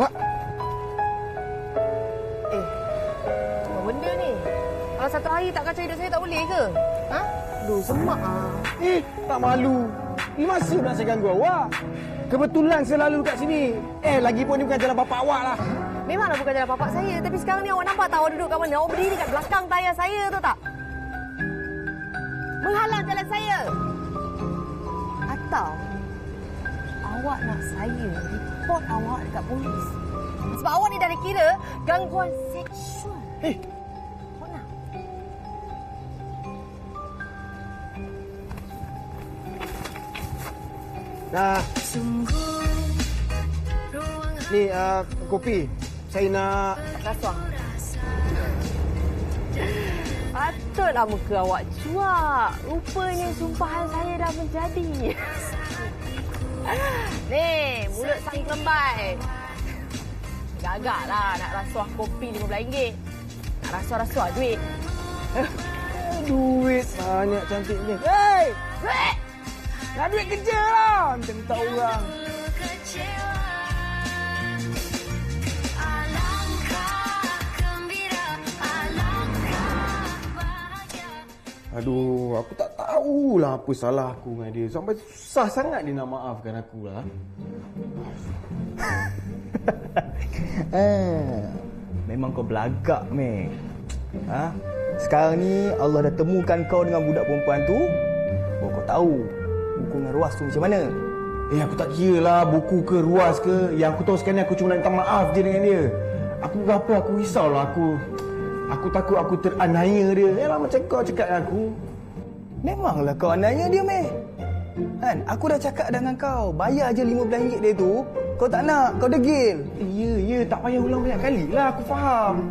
Wah. Apa benda ni? Kalau satu hari tak kacau hidup saya tak boleh ke? Ha? Aduh, semak ah. Tak malu. Ni masa nak saya ganggu awak? Kebetulan selalu kat sini. Lagipun ni bukan jalan bapak awak lah. Memanglah bukan jalan bapak saya. Tapi sekarang ni awak nampak tak awak duduk kat mana? Awak berdiri kat belakang tayar saya tu tak? Menghalang jalan saya. Atau awak nak saya report awak dekat polis. Sebab awak ni dah dikira gangguan seksual. Awak nak? Ni kopi. Saya nak Rasuah. Patutlah muka awak cuak. Rupanya sumpahan saya dah menjadi. Ni, mulut sang kelembai. Gagaklah nak rasuah kopi RM15. Nak rasuah-rasuah duit. duit banyak cantiknya. Hei! Nak duit kerja lah. Macam minta orang. Aduh, aku tak tahulah apa salah aku dengan dia. Sampai susah sangat dia nak maafkan aku lah. Memang kau belagak, Mek. Sekarang ni Allah dah temukan kau dengan budak perempuan tu. Kau tahu hukuman ruas tu macam mana? Aku tak kira lah buku ke ruas ke. Yang aku tahu sekarang ni aku cuma nak minta maaf je dengan dia. Aku berapa aku risaulah Aku takut aku teraniaya dia. Yalah macam kau cakap dengan aku. Memanglah kau aniaya dia, Mek. Kan, aku dah cakap dengan kau, bayar je RM15 dia tu. Kau tak nak, kau degil. Ya, tak payah ulang banyak kali lah, aku faham.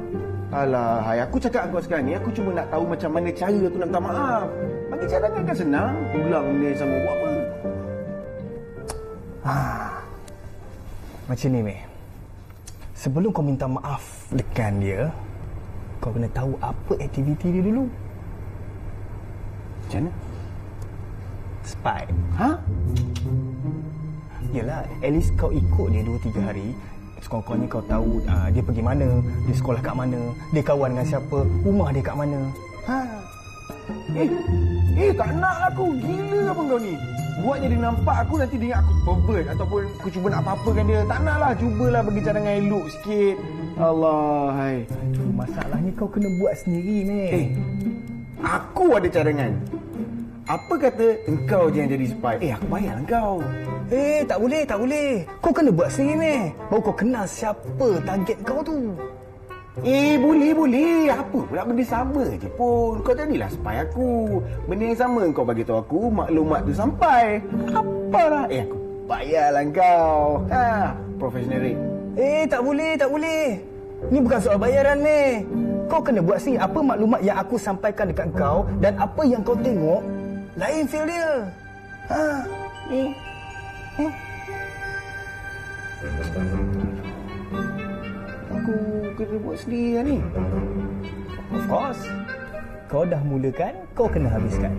Alah, aku cakap kau sekarang ni, aku cuma nak tahu macam mana cara aku nak minta maaf. Bagi cadangan kan senang, ulang ni sama buat apa. Macam ni, Mek. Sebelum kau minta maaf dekat dia, kau kena tahu apa aktiviti dia dulu. Macam mana? Spy. Yelah, at least kau ikut dia 2-3 hari. Sekurang-kurangnya kau tahu dia pergi mana, dia sekolah kat mana, dia kawan dengan siapa, rumah dia kat mana. Tak nak lah aku. Gila apa kau ni? Buatnya dia nampak aku, nanti dia ingat aku pervert ataupun aku cuba nak apa-apakan dia. Tak nak lah. Cubalah bagi cadangan elok sikit. Allah, hai. Aduh, masalahnya kau kena buat sendiri, Mek. Aku ada cadangan. Apa kata engkau je yang jadi spy? Aku bayar engkau. Tak boleh. Kau kena buat sendiri, Mek. Baru kau kenal siapa target kau tu. Boleh. Apa pula benda sama je pun. Kau jadilah spy aku. Benda yang sama kau bagi tahu aku, maklumat tu sampai. Apalah. Aku bayarlah engkau. Professional rate. Tak boleh. Ni bukan soal bayaran, Mek. Kau kena buat sendiri apa maklumat yang aku sampaikan dekat kau dan apa yang kau tengok, lain feel dia. Aku kena buat sendiri lah ni. Of course. Kau dah mulakan, kau kena habiskan.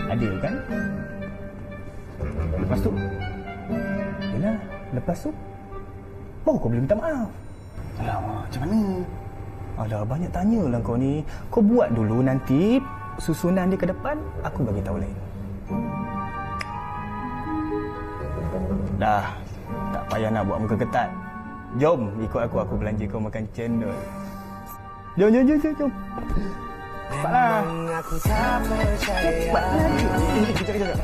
Adil kan? Lepas tu? Yelah, lepas tu baru kau boleh minta maaf. Alamak, macam mana? Alah, banyak tanya lah kau ni. Kau buat dulu, nanti susunan dia ke depan, aku bagi tahu lain. Dah, tak payah nak buat muka ketat. Jom, ikut aku belanja kau makan cendol. Jom. Cepatlah. Aku tak percaya. Cepat lagi. Kejap.